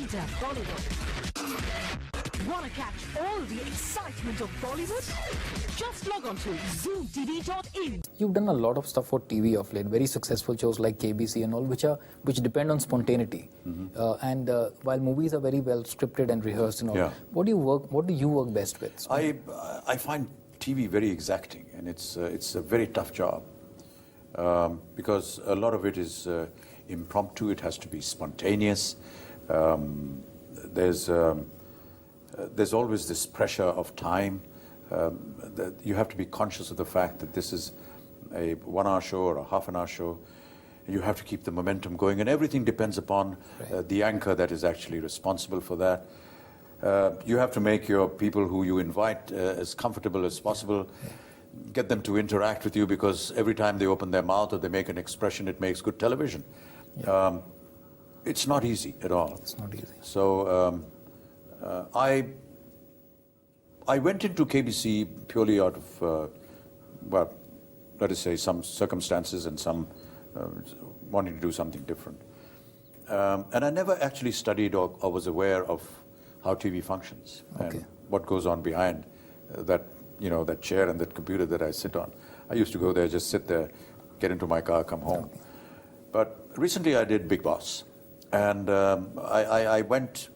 Enter Bollywood. Want to catch all the excitement of Bollywood? Just log on to zoomtv.in. You've done a lot of stuff for TV of late, very successful shows like KBC and all, which depend on spontaneity. And while movies are very well scripted and rehearsed and all, what do you work best with? I find TV very exacting, and it's a very tough job because a lot of it is impromptu. It has to be spontaneous. There's always this pressure of time. That you have to be conscious of the fact that this is a 1 hour show or a half an hour show. You have to keep the momentum going, and everything depends upon the anchor that is actually responsible for that. You have to make your people who you invite as comfortable as possible, get them to interact with you, because every time they open their mouth or they make an expression, it makes good television. It's not easy at all. It's not easy. So I went into KBC purely out of, well, let us say some circumstances and some wanting to do something different. And I never actually studied or was aware of how TV functions and what goes on behind that, that chair and that computer that I sit on. I used to go there, just sit there, get into my car, come home. But recently I did Big Boss, and I went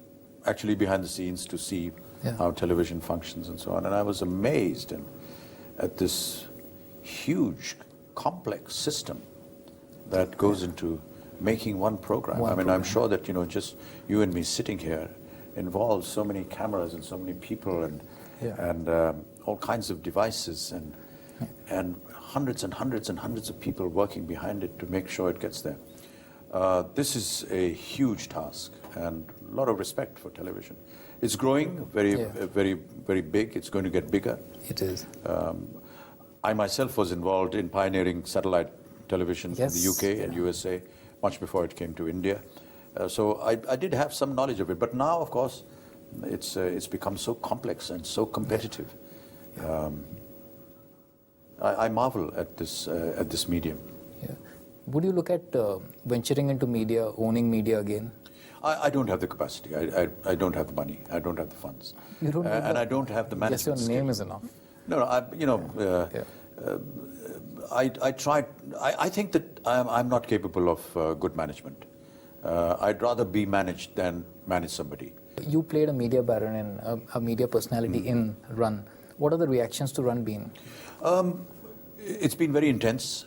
actually behind the scenes to see how television functions and so on, and I was amazed at this huge, complex system that goes into making one program. I'm sure that just you and me sitting here involves so many cameras and so many people and all kinds of devices and hundreds and hundreds and hundreds of people working behind it to make sure it gets there. This is a huge task, and a lot of respect for television. It's growing very big. It's going to get bigger. It is. I myself was involved in pioneering satellite television in the UK and USA much before it came to India. So I did have some knowledge of it. But now, of course, it's become so complex and so competitive. I marvel at this medium. Would you look at venturing into media, owning media again? I don't have the capacity. I don't have the money. I don't have the funds. You don't and I don't have the management. Just your name is enough. No, I tried. I think that I'm not capable of good management. I'd rather be managed than manage somebody. You played a media baron and a media personality in Run. What are the reactions to Run been? It's been very intense.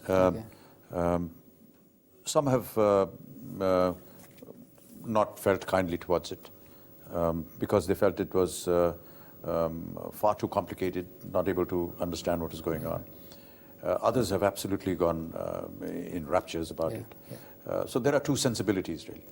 Some have not felt kindly towards it because they felt it was far too complicated, not able to understand what is going on. Others have absolutely gone in raptures about it. So there are two sensibilities, really.